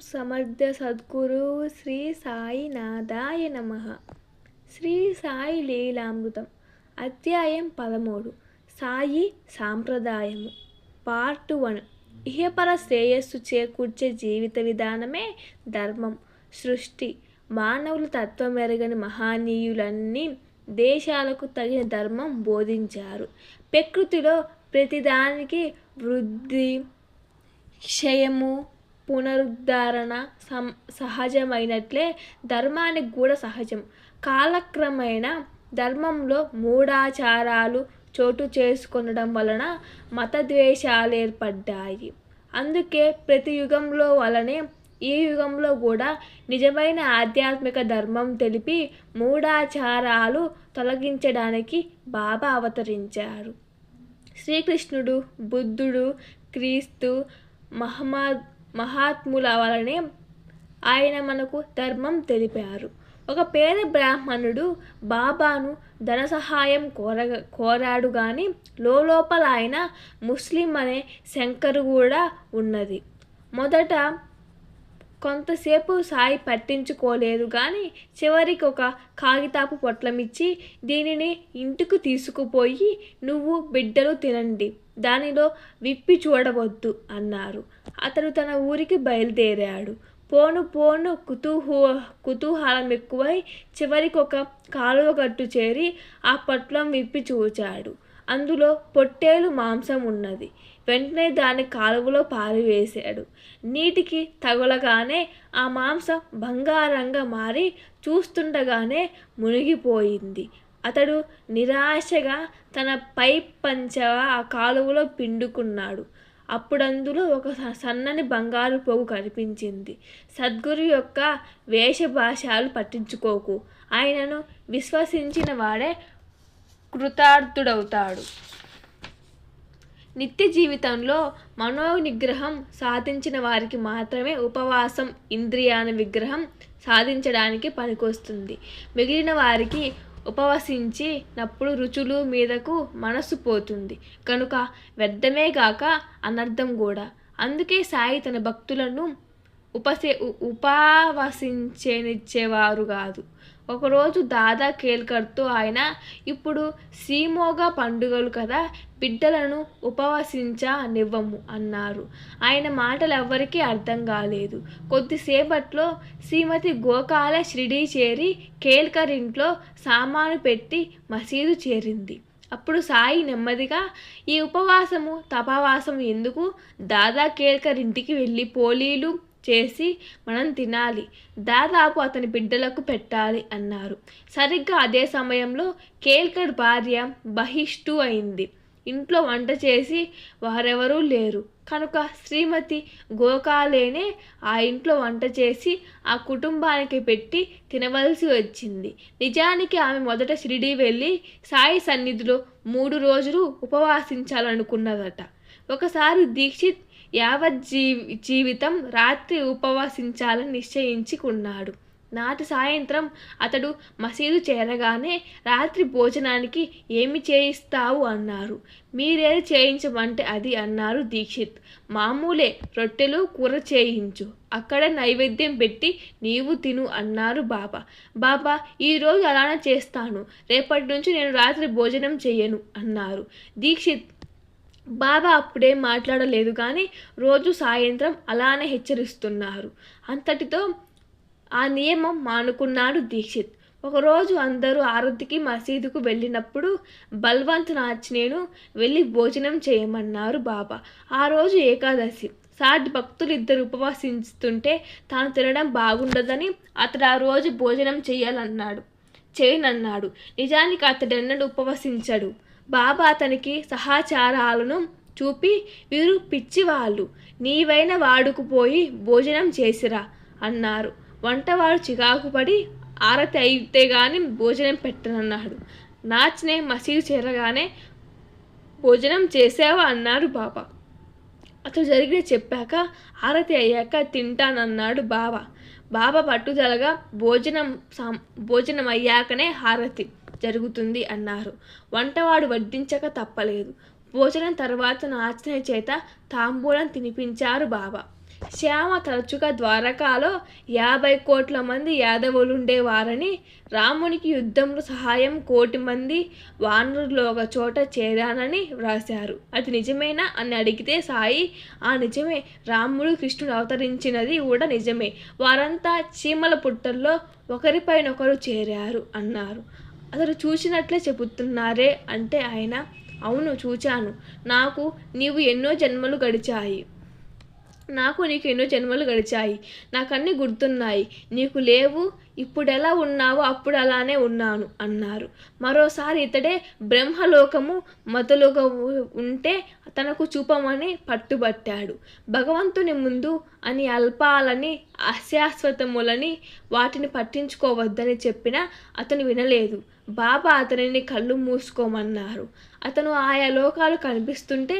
సమర్థ సద్గురు శ్రీ సాయినాథాయ నమః. శ్రీ సాయి లీలామృతం అధ్యాయం 13 సాయి సాంప్రదాయము పార్ట్ 1. ఇహపర శ్రేయస్సు చేకూర్చే జీవిత విధానమే ధర్మం. సృష్టి మానవులు తత్వమెరగని మహనీయులన్నీ దేశాలకు తగిన ధర్మం బోధించారు. ప్రకృతిలో ప్రతిదానికి వృద్ధి, క్షయము, పునరుద్ధరణ సహజమైనట్లే ధర్మానికి కూడా సహజం. కాలక్రమేణా ధర్మంలో మూఢాచారాలు చోటు చేసుకొనడం వలన మతద్వేషాలు ఏర్పడ్డాయి. అందుకే ప్రతి యుగంలో వలనే ఈ యుగంలో కూడా నిజమైన ఆధ్యాత్మిక ధర్మం తెలిపి మూఢాచారాలు తొలగించడానికి బాబా అవతరించారు. శ్రీకృష్ణుడు, బుద్ధుడు, క్రీస్తు, మహాత్ముల వలనే ఆయన మనకు ధర్మం తెలిపారు. ఒక పేద బ్రాహ్మణుడు బాబాను ధన సహాయం కోరాడు కానీ లోపల ఆయన ముస్లిం అనే శంకరు కూడా ఉన్నది. మొదట కొంతసేపు సాయి పట్టించుకోలేదు కానీ చివరికి ఒక కాగితాపు పొట్లమిచ్చి, దీనిని ఇంటికి తీసుకుపోయి నువ్వు బిడ్డలు తినండి, దానిలో విప్పి చూడవద్దు అన్నారు. అతడు తన ఊరికి బయలుదేరాడు. పోను పోను కుతూహలం ఎక్కువై చివరికి ఒక కాలువ గట్టు చేరి ఆ పొట్లం విప్పి చూచాడు. అందులో పొట్టేలు మాంసం ఉన్నది. వెంటనే దాన్ని కాలువలో పారివేశాడు. నీటికి తగులగానే ఆ మాంసం బంగారంగా మారి చూస్తుండగానే మునిగిపోయింది. అతడు నిరాశగా తన పై పంచ ఆ కాలువలో పిండుకున్నాడు. అప్పుడందులో ఒక సన్నని బంగారు పోగు కనిపించింది. సద్గురు యొక్క వేషభాషాలు పట్టించుకోకు, ఆయనను విశ్వసించిన వాడే కృతార్థుడవుతాడు. నిత్య జీవితంలో మనోనిగ్రహం సాధించిన వారికి మాత్రమే ఉపవాసం ఇంద్రియాల విగ్రహం సాధించడానికి పనికొస్తుంది. మిగిలిన వారికి ఉపవసించినప్పుడు రుచులు మీదకు మనసు పోతుంది కనుక వ్యర్థమే గాక అనర్థం కూడా. అందుకే సాయి తన భక్తులను ఉపవసించనిచ్చేవారు కాదు. ఒకరోజు దాదా కేల్కర్తో ఆయన, ఇప్పుడు సీమోగా పండుగలు కదా, బిడ్డలను ఉపవసించనివ్వము అన్నారు. ఆయన మాటలు ఎవ్వరికీ అర్థం కాలేదు. కొద్దిసేపట్లో శ్రీమతి గోఖలే షిరిడీ చేరి కేల్కర్ ఇంట్లో సామాను పెట్టి మసీదు చేరింది. అప్పుడు సాయి నెమ్మదిగా, ఈ ఉపవాసము తపవాసం ఎందుకు, దాదా కేల్కర్ ఇంటికి వెళ్ళి పోలీలు చేసి మనం తినాలి, దాదాపు అతని బిడ్డలకు పెట్టాలి అన్నారు. సరిగ్గా అదే సమయంలో కేల్కర్ భార్య బహిష్టు అయింది. ఇంట్లో వంట చేసి వారెవరూ లేరు కనుక శ్రీమతి గోఖలేనే ఆ ఇంట్లో వంట చేసి ఆ కుటుంబానికి పెట్టి తినవలసి వచ్చింది. నిజానికి ఆమె మొదట షిరిడీ వెళ్ళి సాయి సన్నిధిలో 3 రోజులు ఉపవాసించాలనుకున్నదట. ఒకసారి దీక్షిత్ జీవితం రాత్రి ఉపవసించాలని నిశ్చయించుకున్నాడు. నాటి సాయంత్రం అతడు మసీదు చేరగానే, రాత్రి భోజనానికి ఏమి చేయిస్తావు అన్నారు. మీరేది చేయించమంటే అది అన్నారు దీక్షిత్. మామూలే, రొట్టెలు కూర చేయించు, అక్కడే నైవేద్యం పెట్టి నీవు తిను అన్నారు బాబా. బాబా, ఈరోజు అలానే చేస్తాను, రేపటి నుంచి నేను రాత్రి భోజనం చెయ్యను అన్నారు దీక్షిత్. బాబా అప్పుడే మాట్లాడలేదు కానీ రోజు సాయంత్రం అలానే హెచ్చరిస్తున్నారు. అంతటితో ఆ నియమం మానుకున్నాడు దీక్షిత్. ఒకరోజు అందరూ ఆరతికి మసీదుకు వెళ్ళినప్పుడు బల్వంత్ నాచ్నేను వెళ్ళి భోజనం చేయమన్నారు బాబా. ఆ రోజు ఏకాదశి. సాటి భక్తులు 2 ఉపవాసిస్తుంటే తాను తినడం బాగుండదని అతడు ఆ రోజు భోజనం చేయనన్నాడు. నిజానికి అతడెన్నడూ ఉపవసించడు. బాబా అతనికి సహాచారాలను చూపి, వీరు పిచ్చివాళ్ళు, నీవైన వాడుకుపోయి భోజనం చేసిరా అన్నారు. వంటవాడు చికాకుపడి, ఆరతి అయితే గాని భోజనం పెట్టనన్నాడు. నాచ్నే మసీదు చేరగానే, భోజనం చేసావా అన్నారు బాబా. అతడు జరిగిన చెప్పాక, ఆరతి అయ్యాక తింటానన్నాడు బాబా. బాబా పట్టుదలగా భోజనం అయ్యాకనే హారతి జరుగుతుంది అన్నారు. వంటవాడు వడ్డించక తప్పలేదు. భోజనం తర్వాత నాచనే చేత తాంబూలం తినిపించారు బాబా. శ్యామ తరచుగా ద్వారకాలో 50 కోట్ల మంది యాదవులుండేవారని, రామునికి యుద్ధంలో సహాయం 1,000,000 మంది వానరులు ఒక చోట చేరానని వ్రాశారు. అది నిజమేనా అని అడిగితే సాయి, ఆ నిజమే, రాముడు కృష్ణుడు అవతరించినది కూడా నిజమే, వారంతా చీమల పుట్టల్లో ఒకరిపైనొకరు చేరారు అన్నారు. అతను చూసినట్లే చెబుతున్నారే అంటే ఆయన, అవును చూచాను, నాకు నీకు ఎన్నో జన్మలు గడిచాయి, నాకన్నీ గుర్తున్నాయి, నీకు లేవు, ఇప్పుడెలా ఉన్నావో అప్పుడు అలానే ఉన్నాను అన్నారు. మరోసారి ఇతడే బ్రహ్మలోకము మతలుగా ఉంటే తనకు చూపమని పట్టుబట్టాడు. భగవంతుని ముందు అని అల్పాలని అశాశ్వతములని వాటిని పట్టించుకోవద్దని చెప్పినా అతను వినలేదు. బాబా అతనిని కళ్ళు మూసుకోమన్నారు. అతను ఆయా లోకాలు కనిపిస్తుంటే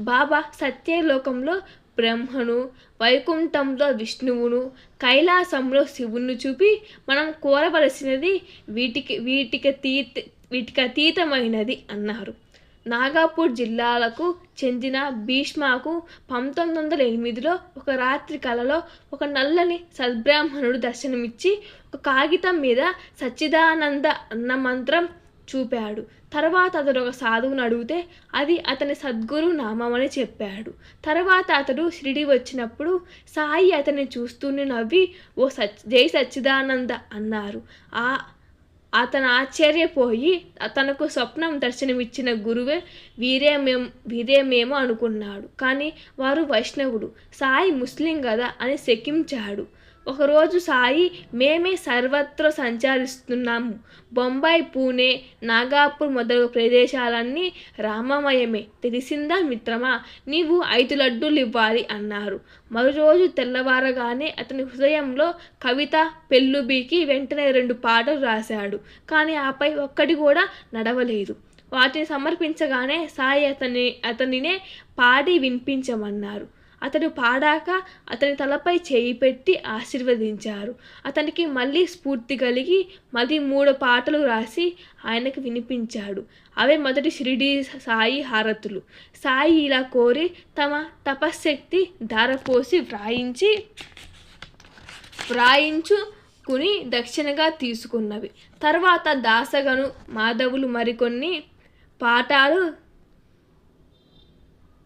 బాబా సత్యలోకంలో బ్రహ్మను, వైకుంఠంలో విష్ణువును, కైలాసంలో శివుణ్ణి చూపి మనం కోరవలసినది వీటికి అతీతమైనది అన్నారు. నాగపూర్ జిల్లాలకు చెందిన భీష్మకు 1908లో ఒక రాత్రి కలలో ఒక నల్లని సద్బ్రాహ్మణుడు దర్శనమిచ్చి ఒక కాగితం మీద సచ్చిదానంద అన్న మంత్రం చూపాడు. తర్వాత అతడు ఒక సాధువును అడిగితే అది అతని సద్గురు నామమని చెప్పాడు. తర్వాత అతడు షిరిడి వచ్చినప్పుడు సాయి అతన్ని చూస్తూనే నవ్వి జై సచ్చిదానంద అన్నారు. అతను ఆశ్చర్యపోయి తనకు స్వప్నం దర్శనమిచ్చిన గురువే వీరేమేమో అనుకున్నాడు. కానీ వారు వైష్ణవుడు, సాయి ముస్లిం కదా అని శకించాడు. ఒకరోజు సాయి, మేమే సర్వత్రా సంచరిస్తున్నాము, బొంబాయి, పూణే, నాగపూర్ మొదలగు ప్రదేశాలన్నీ రామమయమే, తెలిసిందా మిత్రమా, నీవు 5 లడ్డూలు ఇవ్వాలి అన్నారు. మరోరోజు తెల్లవారగానే అతని హృదయంలో కవిత పెళ్ళుబికి వెంటనే 2 పాటలు రాశాడు. కానీ ఆపై ఒక్కటి కూడా నడవలేదు. వాటిని సమర్పించగానే సాయి అతనినే పాడి వినిపించమన్నారు. అతడు పాడాక అతని తలపై చేయి పెట్టి ఆశీర్వదించారు. అతనికి మళ్ళీ స్ఫూర్తి కలిగి మళ్ళీ 3 పాటలు రాసి ఆయనకు వినిపించాడు. అవే మొదటి షిరిడీ సాయి హారతులు. సాయి ఇలా కోరి తమ తపశ్శక్తి ధారపోసి వ్రాయించుకుని దక్షిణగా తీసుకున్నవి. తర్వాత దాసగను మాధవులు మరికొన్ని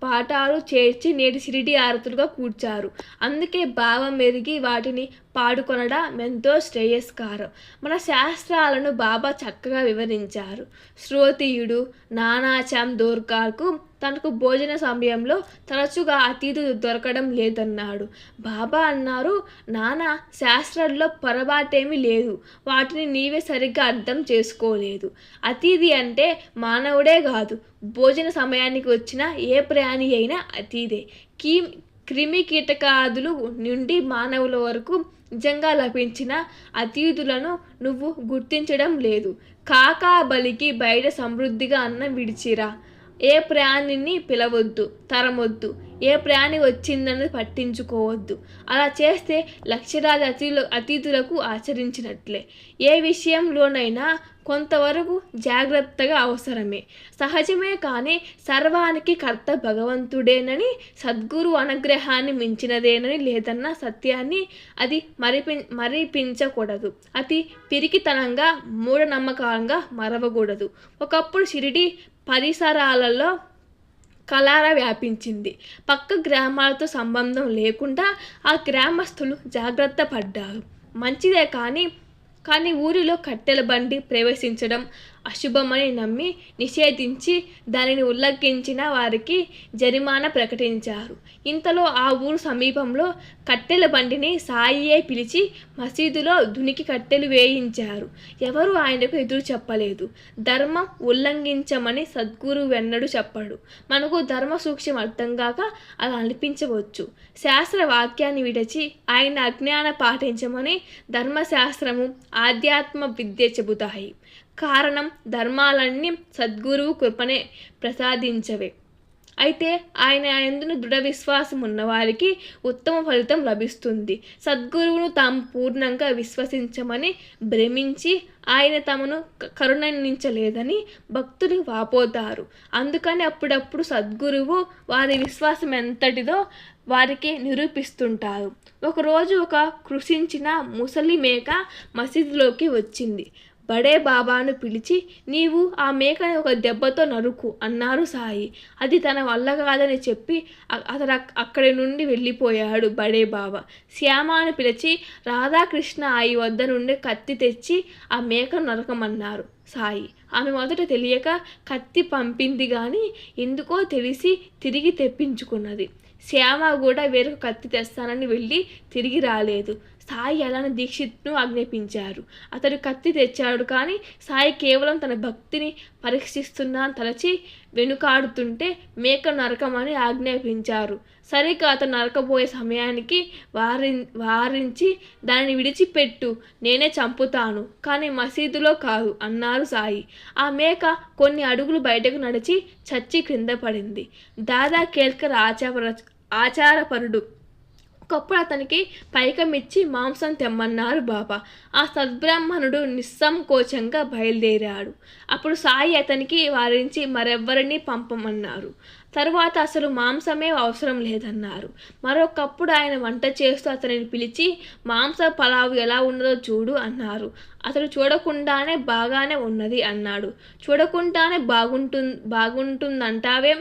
పాఠాలు చేర్చి నేటి షిరిడీ హారతులుగా కూర్చారు. అందుకే భావం ఎరిగి వాటిని పాడుకొనడం ఎంతో శ్రేయస్కరం. మన శాస్త్రాలను బాబా చక్కగా వివరించారు. శ్రోతీయుడు నానాచామ్ దోర్కార్కు తనకు భోజన సమయంలో తరచుగా అతిథులు దొరకడం లేదన్నాడు. బాబా అన్నారు, నానా, శాస్త్రాల్లో పొరపాటేమీ లేదు, వాటిని నీవే సరిగ్గా అర్థం చేసుకోలేదు. అతిథి అంటే మానవుడే కాదు, భోజన సమయానికి వచ్చిన ఏ ప్రాణి అయినా అతిథే. క్రిమి కీటకాదుల నుండి మానవుల వరకు నిజంగా లభించిన అతిథులను నువ్వు గుర్తించడం లేదు. కాకా బలికి బయట సమృద్ధిగా అన్నం విడిచిరా, ఏ ప్రాణిని పిలవద్దు, తరమొద్దు, ఏ ప్రాణి వచ్చిందని పట్టించుకోవద్దు. అలా చేస్తే లక్షలాది అతిథులకు ఆచరించినట్లే. ఏ విషయంలోనైనా కొంతవరకు జాగ్రత్తగా అవసరమే, సహజమే. కానీ సర్వానికి కర్త భగవంతుడేనని, సద్గురు అనుగ్రహాన్ని మించినదేనని లేదన్న సత్యాన్ని అది మరిపించకూడదు. అతి పిరికితనంగా మూఢనమ్మకంగా మరవకూడదు. ఒకప్పుడు షిరిడి పరిసరాలలో కలరా వ్యాపించింది. పక్క గ్రామాలతో సంబంధం లేకుండా ఆ గ్రామస్తులు జాగ్రత్త పడ్డారు. మంచిదే. కానీ ఊరిలో కట్టెల బండి ప్రవేశించడం అశుభమని నమ్మి నిషేధించి దానిని ఉల్లంఘించిన వారికి జరిమానా ప్రకటించారు. ఇంతలో ఆ ఊరు సమీపంలో కట్టెల బండిని సాయియే పిలిచి మసీదులో దునికి కట్టెలు వేయించారు. ఎవరూ ఆయనకు ఎదురు చెప్పలేదు. ధర్మం ఉల్లంఘించమని సద్గురు వెన్నడు చెప్పడు. మనకు ధర్మ సూక్ష్మం అర్థం కాక అలా అనిపించవచ్చు. శాస్త్ర వాక్యాన్ని విడిచి ఆయన అజ్ఞాన పాటించమని ధర్మశాస్త్రము, ఆధ్యాత్మ విద్య చెబుతాయి. కారణం, ధర్మాలన్నీ సద్గురువు కృపనే ప్రసాదించవే. అయితే ఆయన యందు దృఢ విశ్వాసం ఉన్నవారికి ఉత్తమ ఫలితం లభిస్తుంది. సద్గురువును తాము పూర్ణంగా విశ్వసించమని భ్రమించి ఆయన తమను కరుణించలేదని భక్తులు వాపోతారు. అందుకని అప్పుడప్పుడు సద్గురువు వారి విశ్వాసం ఎంతటిదో వారికి నిరూపిస్తుంటారు. ఒకరోజు ఒక కృషించిన ముసలి మేక మసీదులోకి వచ్చింది. బడే బాబాను పిలిచి, నీవు ఆ మేకని ఒక దెబ్బతో నరుకు అన్నారు సాయి. అది తన వల్ల కాదని చెప్పి అతడు అక్కడి నుండి వెళ్ళిపోయాడు. బడే బాబా శ్యామాను పిలిచి రాధాకృష్ణ ఆయి వద్ద నుండి కత్తి తెచ్చి ఆ మేకను నరకమన్నారు సాయి. ఆమె మొదట తెలియక కత్తి పంపింది కానీ ఎందుకో తెలిసి తిరిగి తెప్పించుకున్నది. శ్యామ కూడా వేరొక కత్తి తెస్తానని వెళ్ళి తిరిగి రాలేదు. సాయి అలానే దీక్షిత్ను ఆజ్ఞాపించారు. అతడు కత్తి తెచ్చాడు కానీ సాయి కేవలం తన భక్తిని పరీక్షిస్తున్నా తలచి వెనుకాడుతుంటే మేక నరకమని ఆజ్ఞాపించారు. సరిగ్గా అతను నరకబోయే సమయానికి వారించి దానిని విడిచిపెట్టు, నేనే చంపుతాను కానీ మసీదులో కాదు అన్నారు సాయి. ఆ మేక కొన్ని అడుగులు బయటకు నడిచి చచ్చి క్రింద పడింది. దాదా కేల్కర్ ఆచారపరుడు. ఒకప్పుడు అతనికి పైకమిచ్చి మాంసం తెమ్మన్నారు బాబా. ఆ సద్బ్రాహ్మణుడు నిస్సంకోచంగా బయలుదేరాడు. అప్పుడు సాయి అతనికి వారించి మరెవ్వరినీ పంపమన్నారు. తరువాత అసలు మాంసమే అవసరం లేదన్నారు. మరొకప్పుడు ఆయన వంట చేస్తూ అతనిని పిలిచి మాంస పలావు ఎలా ఉన్నదో చూడు అన్నారు. అతడు చూడకుండానే బాగానే ఉన్నది అన్నాడు. చూడకుండానే బాగుంటుందంటావేం,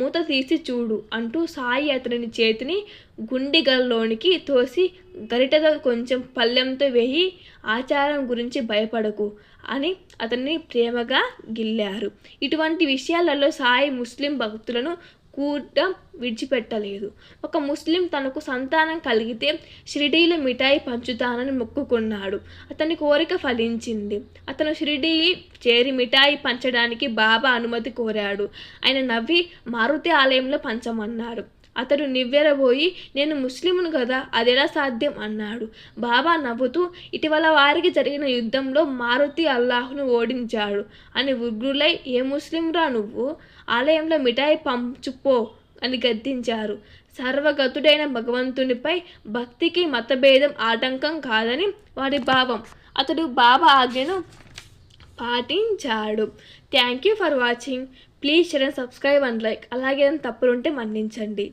మూత తీసి చూడు అంటూ సాయి అతని చేతిని గుండిగల్లోనికి తోసి గరిటెతో కొంచెం పళ్ళెంతో వేయి, ఆచారం గురించి భయపడకు అని అతన్ని ప్రేమగా గిల్లారు. ఇటువంటి విషయాలలో సాయి ముస్లిం భక్తులను కూడా విడిచిపెట్టలేదు. ఒక ముస్లిం తనకు సంతానం కలిగితే షిరిడీలో మిఠాయి పంచుతానని మొక్కుకున్నాడు. అతని కోరిక ఫలించింది. అతను షిరిడీ చేరి మిఠాయి పంచడానికి బాబా అనుమతి కోరాడు. ఆయన నవ్వి మారుతి ఆలయంలో పంచమన్నారు. అతడు నివ్వెరబోయి, నేను ముస్లింను కదా, అదెలా సాధ్యం అన్నాడు. బాబా నవ్వుతూ, ఇటీవల వారికి జరిగిన యుద్ధంలో మారుతి అల్లాహ్ను ఓడించాడు అని ఉగ్రులై, ఏ ముస్లింరా నువ్వు, ఆలయంలో మిఠాయి పంచుపో అని గద్దించారు. సర్వగతుడైన భగవంతునిపై భక్తికి మతభేదం ఆటంకం కాదని వారి భావం. అతడు బాబా ఆజ్ఞను పాటించాడు. Thank you for watching. Please share and subscribe and like. అలాగే తప్పులుంటే మన్నించండి.